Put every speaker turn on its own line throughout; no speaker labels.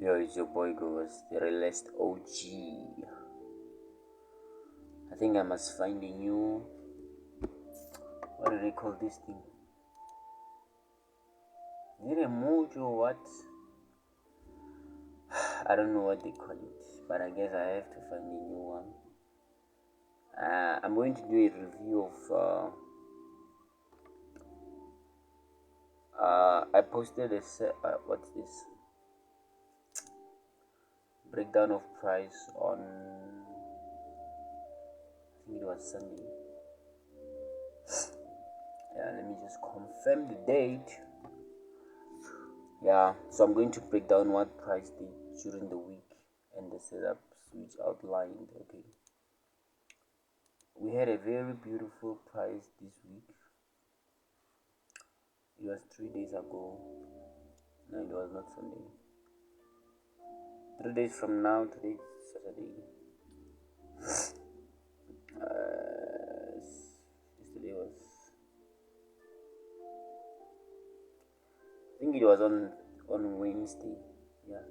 Yo, it's your boy Kobus, the realest OG. I think I must find a new. What do they call this thing? Is it a mojo or what? I don't know what they call it, but I guess I have to find a new one. I'm going to do a review of. I posted a what's this? Breakdown of price on. I think it was Sunday. Yeah, let me just confirm the date. Yeah, so I'm going to break down what price did during the week and the setups which outlined. Okay, we had a very beautiful price this week. It was 3 days ago. No, it was not Sunday. 3 days from now, today is Saturday. Yesterday was. I think it was on Wednesday. Yeah.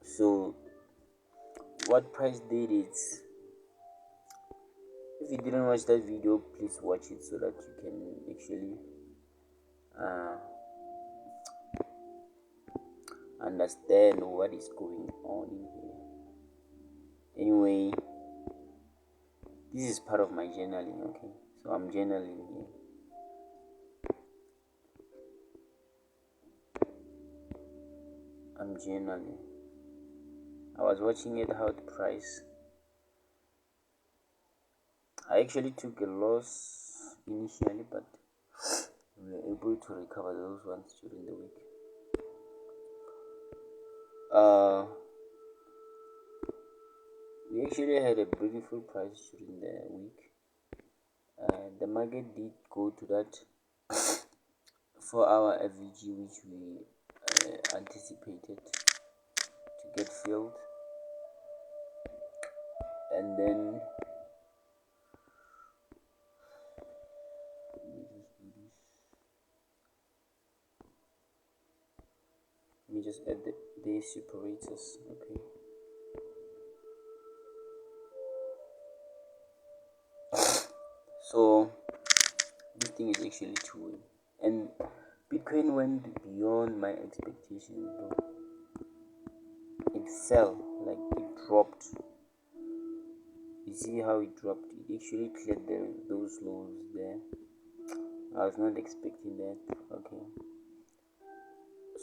So, what price did it? If you didn't watch that video, please watch it so that you can actually understand what is going on in here. Anyway, this is part of my journaling, okay? So I'm journaling here. I'm journaling. I was watching it how the price. I actually took a loss initially, but we were able to recover those ones during the week. We actually had a beautiful price during the week. The market did go to that 4-hour FVG which we anticipated to get filled, and then let me just add the separators. Okay, so this thing is actually two-way, and Bitcoin went beyond my expectations, bro. It fell, like it dropped. You see how it dropped? It actually cleared those lows there. I was not expecting that. Okay,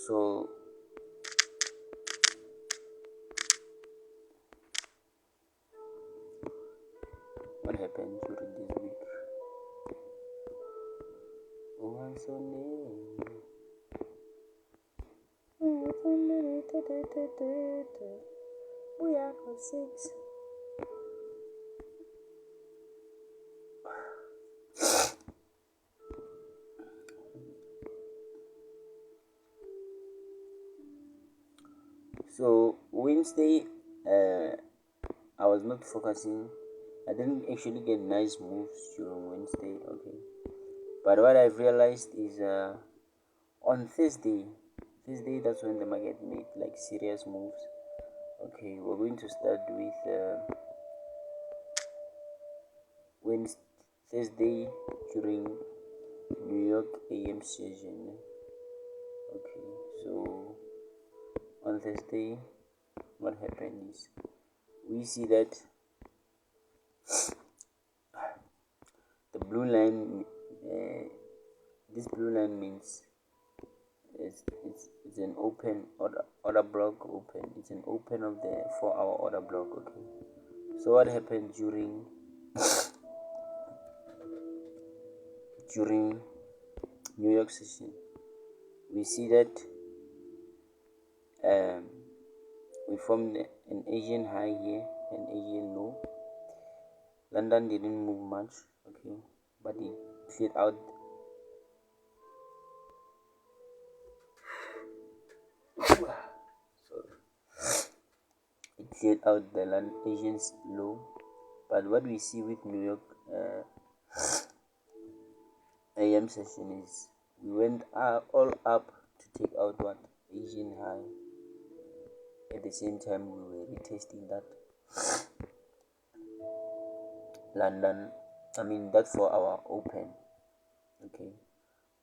so what happened during this week? Oh, I'm so near. We are for 6. So Wednesday, I was not focusing. I didn't actually get nice moves during Wednesday. Okay, but what I've realized is on Thursday, that's when the market made like serious moves. Okay, we're going to start with Thursday during New York AM session. Okay, so on Thursday, what happened is we see that the blue line, this blue line means it's an open order block open. It's an open of the 4-hour order block. Okay, so what happened during New York session? We see that we formed an Asian high here, an Asian low. London didn't move much, okay, but it cleared out. It cleared out the Asian's low, but what we see with New York AM session is we went all up to take out what Asian high. At the same time, we were retesting that London, that for our open. Okay,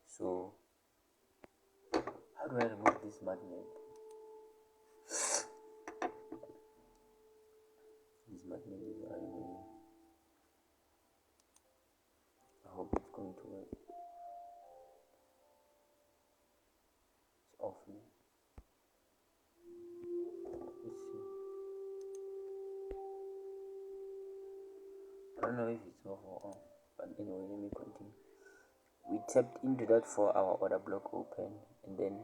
so how do I remove this magnet? This magnet is annoying. I hope it's going to work. It's off now. Let's see. I don't know if it's off or on, but anyway, let me continue. We tapped into that for our order block open, and then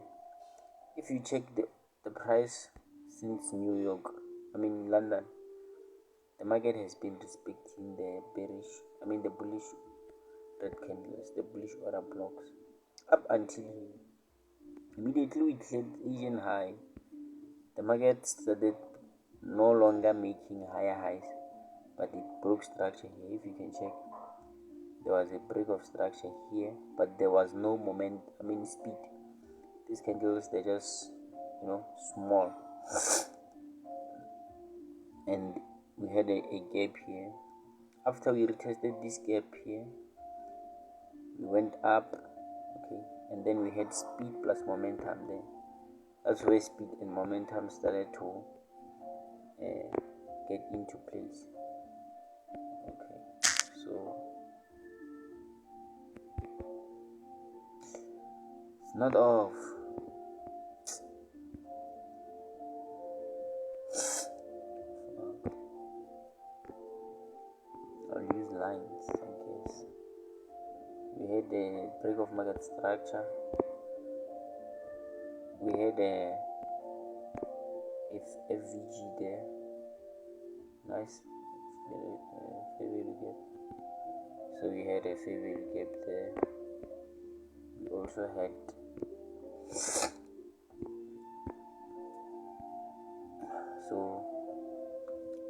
if you check the price since London, the market has been respecting the bullish red candles, the bullish order blocks up until here. Immediately we cleared Asian high, the market started no longer making higher highs, but it broke structure here. If you can check, there was a break of structure here, but there was no speed. These candles, they're just small, and we had a gap here. After we retested this gap here, we went up, okay, and then we had speed plus momentum there. That's where speed and momentum started to get into place. Okay, so it's not off. I'll use lines, I guess. We had a break of market structure. We had a FVG there. Nice. Fair value gap. So we had a fair value gap there. We also had so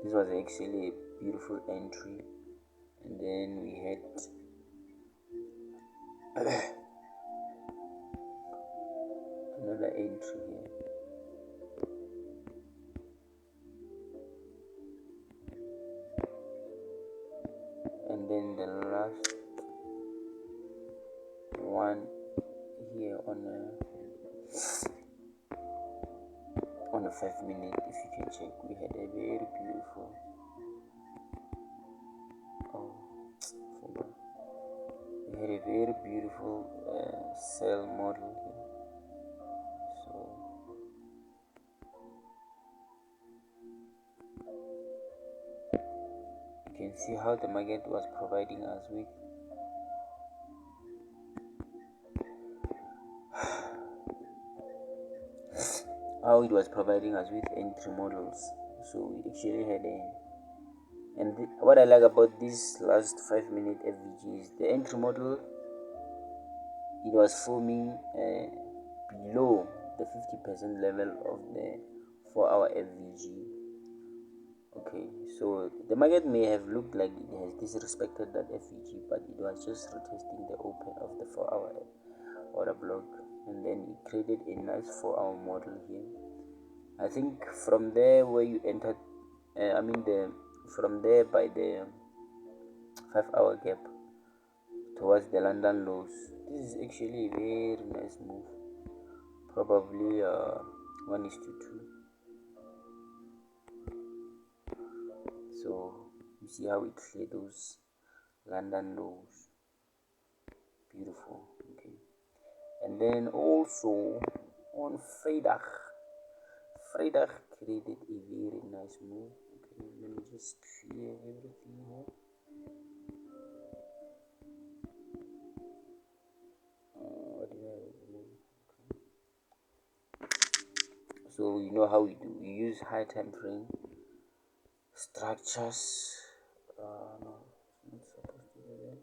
this was actually a beautiful entry, and then we had another entry here. And then the last one here on a 5 minute, if you can check, we had a very beautiful we had a very beautiful sell model here. So you can see how the market was providing us with entry models. So we actually had what I like about this last 5 minute FVG is the entry model. It was forming below the 50% level of the 4-hour FVG. Okay, so the market may have looked like it has disrespected that FVG, but it was just retesting the open of the 4-hour order block, and then it created a nice 4-hour model here. I think from there where you entered, from there by the 5-hour gap towards the London lows, this is actually a very nice move. Probably 1:2. So you see how it cleared those London lows. Beautiful. Okay, and then also on Friday created a very nice move. Okay, let me just clear everything here. What did I remove? Okay. So you know how we do. We use high time frame structures. No, it's not supposed to do that.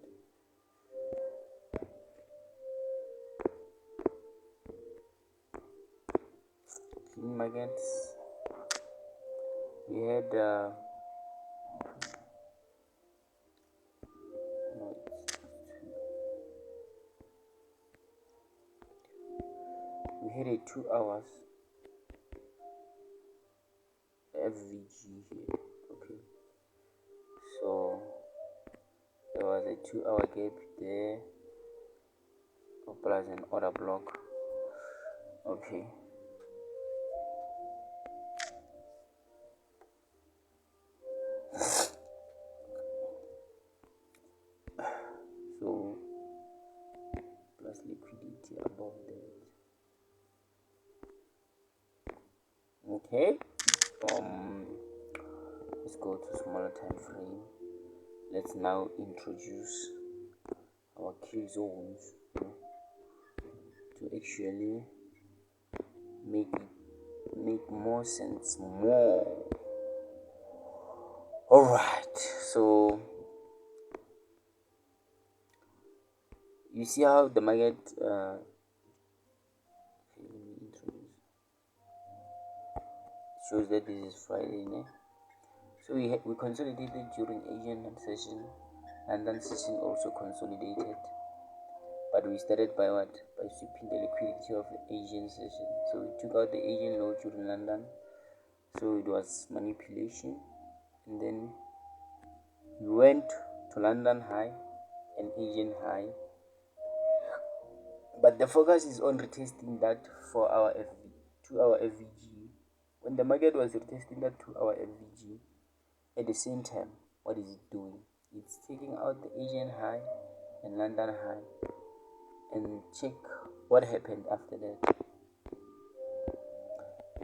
Clean markets. We had had a 2 hours FVG here. Okay, so there was a 2 hour gap there plus an order block. Okay, so plus liquidity above that. Okay, let's go to smaller time frame. Let's now introduce our kill zones to actually make more sense. All right, so you see how the market shows that this is Friday, né? So we consolidated during Asian session, and then session also consolidated, but we started by what? By sweeping the liquidity of the Asian session. So we took out the Asian low during London, so it was manipulation, and then we went to London high and Asian high, but the focus is on retesting that 4-hour 2-hour FVG. When the market was retesting that 2-hour FVG, at the same time, what is it doing? It's taking out the Asian high and London high, and check what happened after that.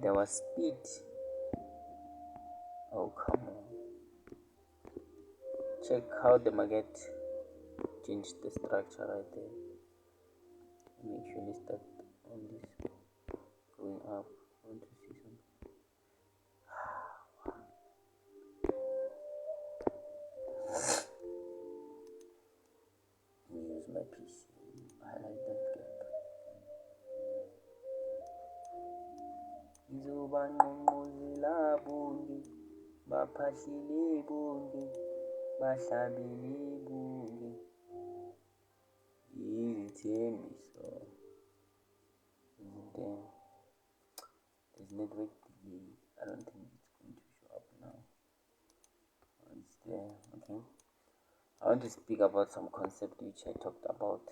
There was speed. Oh, come on. Check how the market changed the structure right there. Let me actually start on this going up. I want to see something. Let me use my PC. Highlight that gap. Ngizobangqongqozela bonke baphahlele bonke bahlabele bonke izithembiso. There's network delay. I don't think it's going to show up now. It's there. Okay, I want to speak about some concept which I talked about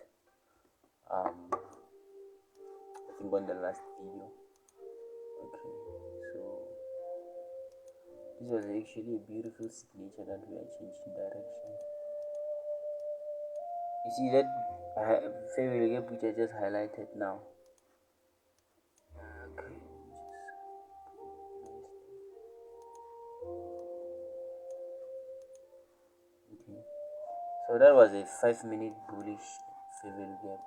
I think on the last video. Okay, so this was actually a beautiful signature that we are changing direction. You see that favorite gap which I just highlighted now. Okay, so that was a 5-minute bullish favorite gap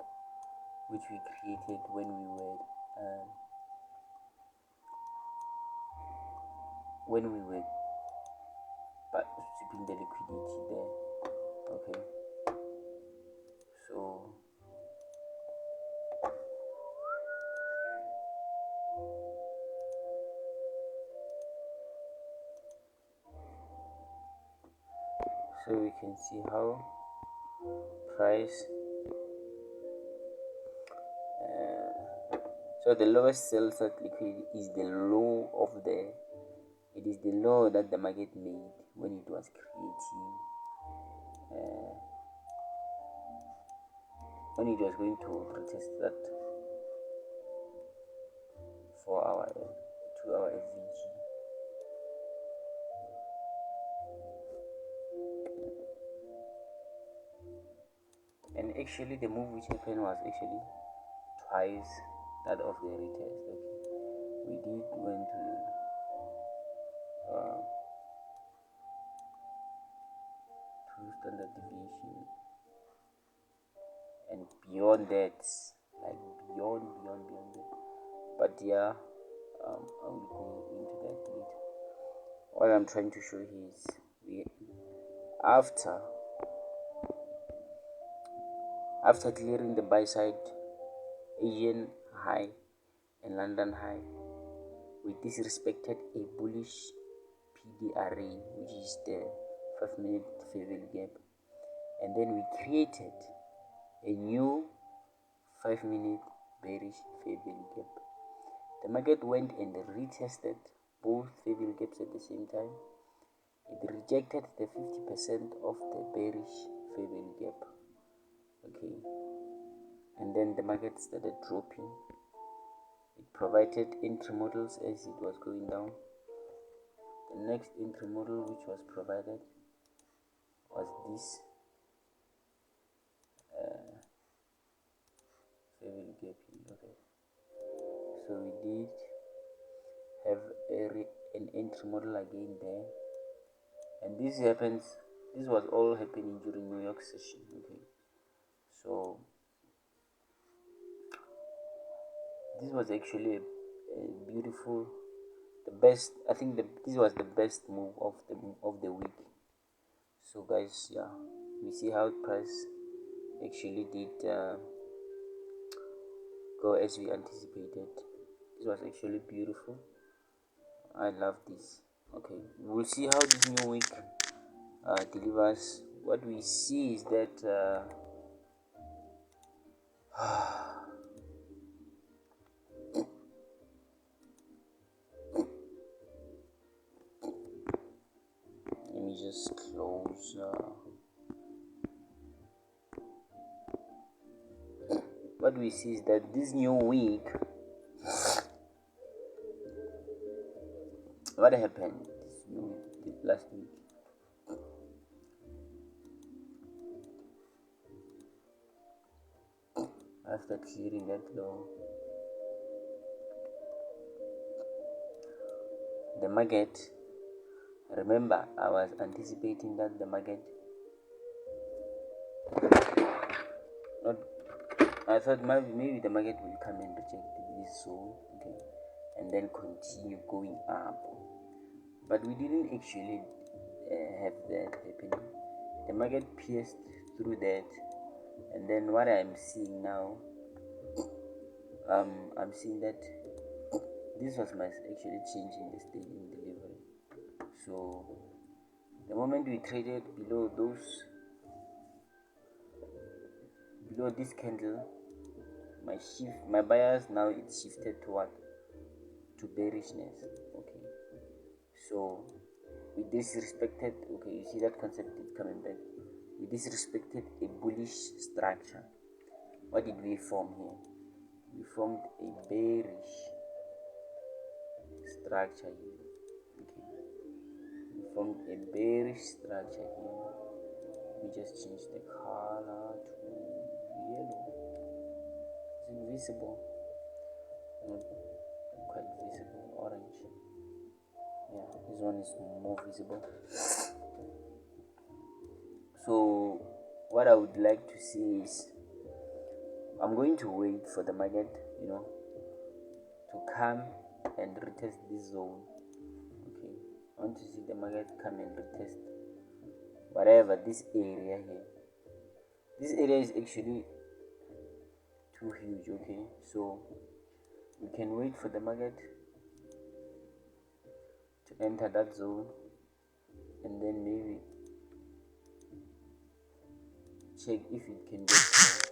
which we created when we were sweeping the liquidity there. Okay, so we can see how price so the lowest sell side liquidity is the low of the it is the low that the market made when it was creating when it was going to retest that 4-hour 2-hour FVG. And actually the move which happened was actually twice that of the retest. Okay, we did went to standard deviation, and beyond that, like beyond that. But yeah, I will go into that later. What I'm trying to show here is after clearing the buy side Asian high and London high, we disrespected a bullish PDRA, which is the 5-minute favorite gap, and then we created a new 5-minute bearish fair value gap. The market went and retested both fair value gaps at the same time. It rejected the 50% of the bearish fair value gap. Okay, and then the market started dropping. It provided entry models as it was going down. The next entry model which was provided was this fair value gap here. Okay, so we did have an entry model again there, and this was all happening during New York session. Okay, so this was actually a beautiful, the best. I think this was the best move of the week. So guys, yeah, we see how price actually did go as we anticipated. This was actually beautiful. I love this. Okay, we'll see how this new week delivers. What we see is that let me just close. What we see is that this new week, what happened last week? After clearing that low, the market, remember I was anticipating that the market, I thought maybe the market will come and reject this zone, okay, and then continue going up, but we didn't actually have that happening. The market pierced through that, and then what I'm seeing now, I'm seeing that this was my actually change in the stage in delivery. So the moment we traded below this candle, my bias now it's shifted to what? To bearishness. Okay, so we disrespected, okay, you see that concept is coming back. We disrespected a bullish structure. What did we form here? We formed a bearish structure here. Okay, we formed a bearish structure here. We just changed the color to yellow. It's invisible, not quite visible, orange. Yeah, this one is more visible. So what I would like to see is, I'm going to wait for the market, to come and retest this zone. Okay, I want to see the market come and retest whatever this area here. This area is actually too huge. Okay, so we can wait for the market to enter that zone, and then maybe check if it can get to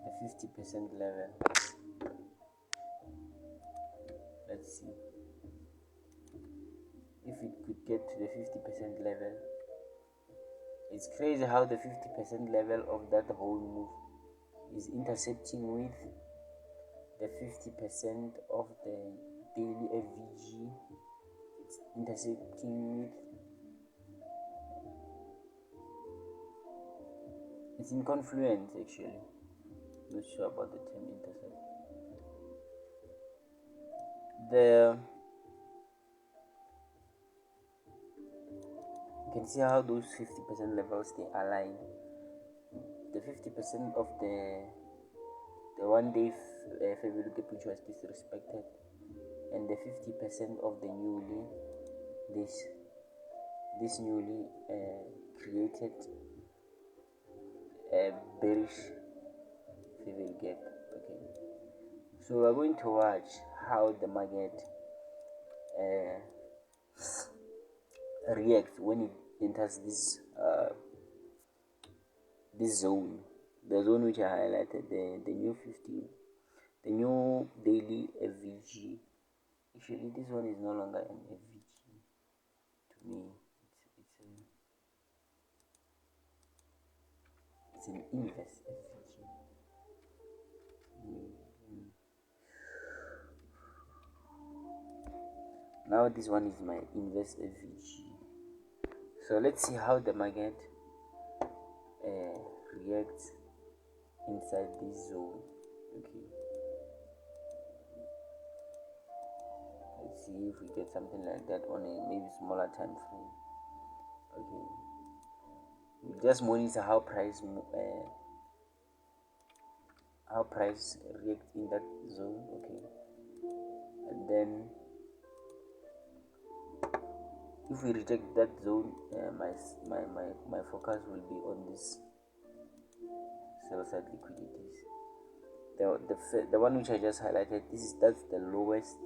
the 50% level. Let's see if it could get to the 50% level. It's crazy how the 50% level of that whole move is intercepting with the 50% of the daily FVG. It's intercepting with, it's in confluence actually. Not sure about the term intercept. You can see how those 50% levels they align. The 50% of the 1 day fair value gap which was disrespected, and the 50% of the this newly created bearish fair value gap. Okay, so we're going to watch how the market reacts when it enters this zone, the zone which I highlighted, the new 50. no daily FVG. Actually, this one is no longer an FVG to me. It's an inverse FVG. Now this one is my inverse FVG. So let's see how the market reacts inside this zone. Okay, let's see if we get something like that on a maybe smaller time frame. Okay, we'll just monitor how price react in that zone. Okay, and then if we reject that zone, my focus will be on this sell side liquidities. The one which I just highlighted, that's the lowest.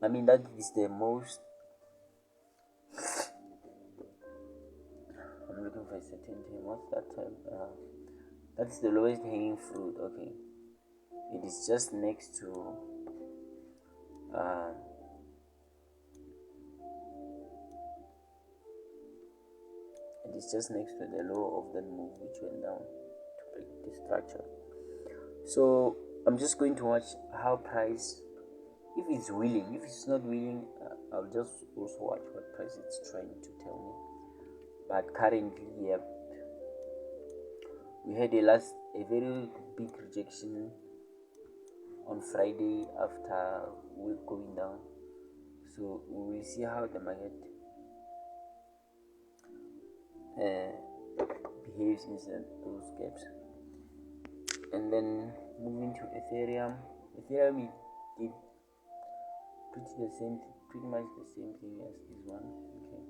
I mean, that is the most. I'm looking for a certain time. What's that time? That's the lowest hanging fruit. Okay, it is just next to it is just next to the low of that move which went down to break the structure. So I'm just going to watch how price, if it's willing. If it's not willing, I'll just also watch what price it's trying to tell me. But currently, yep, we had a very big rejection on Friday after week going down. So we will see how the market behaves inside those gaps. And then moving to Ethereum, it did pretty much the same thing as this one. Okay,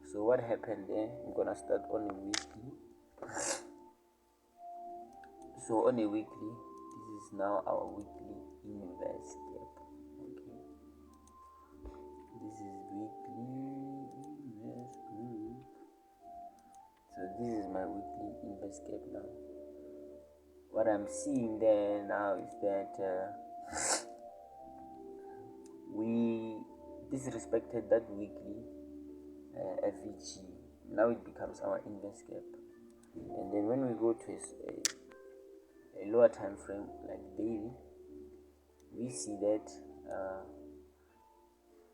so what happened there? I'm gonna start on a weekly. So on a weekly, this is now our weekly inverse gap. Okay, this is weekly inverse group. So this is my weekly inverse gap now. What I'm seeing there now is that we disrespected that weekly FVG. Now it becomes our inverse gap. And then when we go to a lower time frame like daily, we see that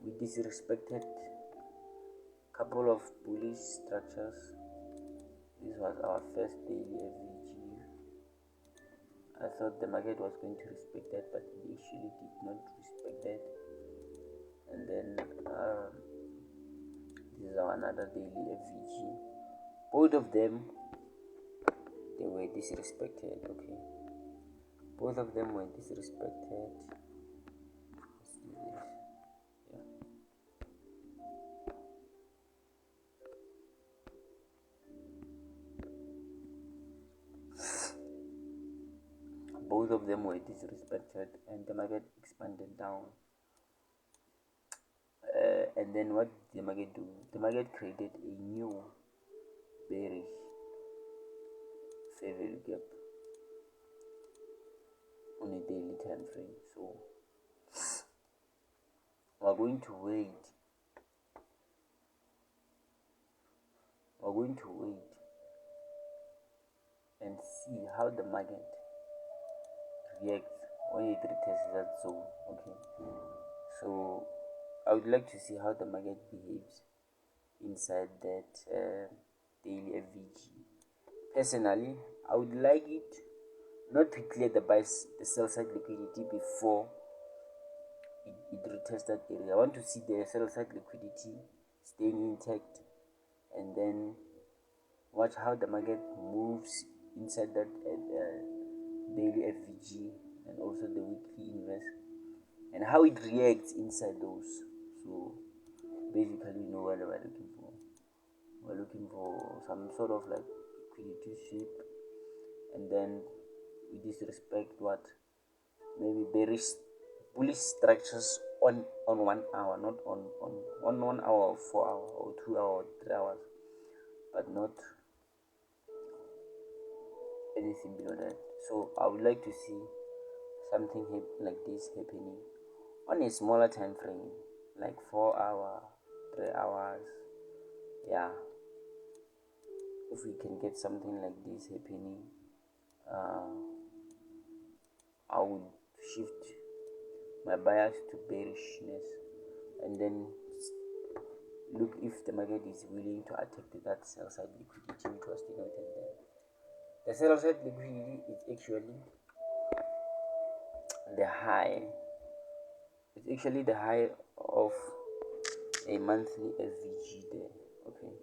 we disrespected a couple of bullish structures. This was our first daily FVG. I thought the market was going to respect that, but it actually did not respect that. And then this is our another daily FVG. Both of them, they were disrespected. Okay, both of them were disrespected. Let's do this. Yeah. Both of them were disrespected, and the market expanded down. And then what did the market do? The market created a new bearish fair value gap on a daily time frame. So we're going to wait. And see how the market reacts when it retests that zone. Okay, so I would like to see how the market behaves inside that daily FVG. Personally, I would like it not to clear the sell side liquidity before it retests that area. I want to see the sell side liquidity staying intact, and then watch how the market moves inside that daily FVG and also the weekly inverse, and how it reacts inside those. So basically, you know what we're looking for. We're looking for some sort of like liquidity shape, and then we disrespect what maybe bullish structures on 1 hour, not on 1 hour or 4 hours or 2 hours or 3 hours, but not anything below that. So I would like to see something like this happening on a smaller time frame, like 4 hours, 3 hours. Yeah, if we can get something like this happening, I would shift my bias to bearishness, and then look if the market is willing to attack that sell side liquidity which was denoted there. The sell side liquidity is actually the high. It's actually the high of a monthly FVG there. Okay,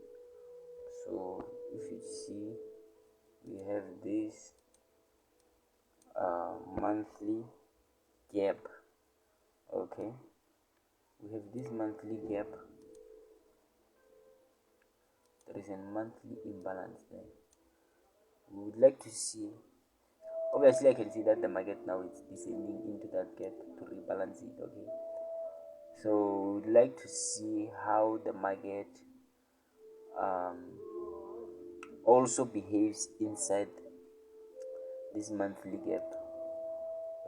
so if you see, we have this monthly gap. Okay, we have this monthly gap. There is a monthly imbalance there. We would like to see, obviously I can see that the market now is descending into that gap to rebalance it. Okay, so we would like to see how the market also behaves inside this monthly gap.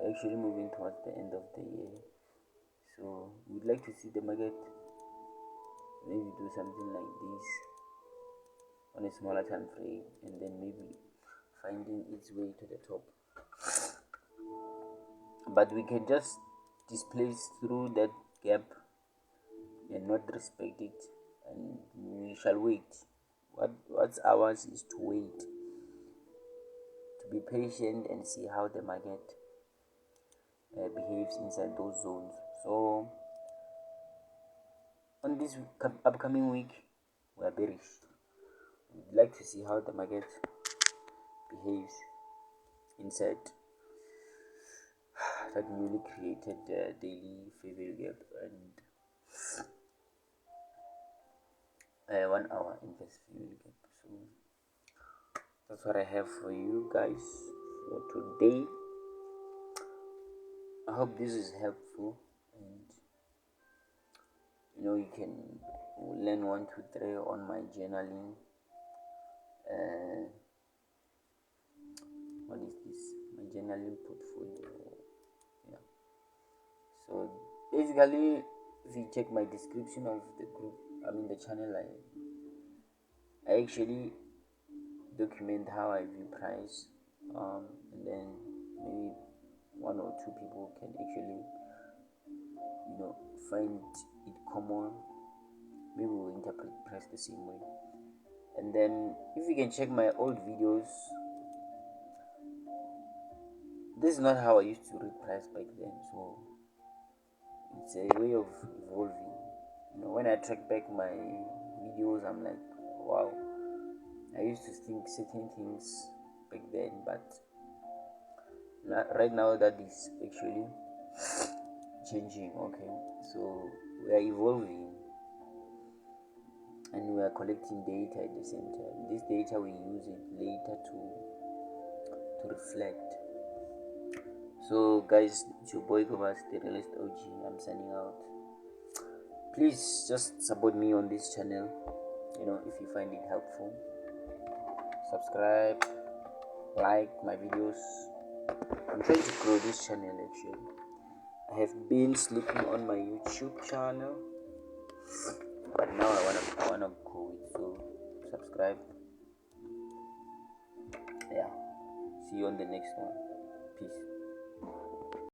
We're actually moving towards the end of the year, so we'd like to see the market maybe do something like this on a smaller time frame, and then maybe finding its way to the top. But we can just displace through that gap and not respect it, and we shall wait. What's ours is to wait, to be patient and see how the market behaves inside those zones. So on this upcoming week, we are bearish. We'd like to see how the market behaves inside that newly created daily fair value gap and 1 hour inverse fair value gap. So that's what I have for you guys for today. I hope this is helpful, and you can learn 1, 2, 3 on my journaling. What is this? My journaling portfolio. Yeah. So basically, if you check my description of the group, the channel, I actually document how I view price, and then maybe 1 or 2 people can actually find it common. Maybe we'll interpret price the same way. And then if you can check my old videos, this is not how I used to read price back then, so it's a way of evolving. When I track back my videos, I'm like, wow, I used to think certain things back then, but right now that is actually changing. Okay, so we are evolving and we are collecting data at the same time. This data we use it later to reflect. So guys, it's your boy Kobus-The Realist OG. I'm signing out. Please just support me on this channel. If you find it helpful, subscribe, like my videos. I'm trying to grow this channel actually. I have been sleeping on my YouTube channel, but now I wanna grow it. So subscribe. Yeah. See you on the next one. Peace.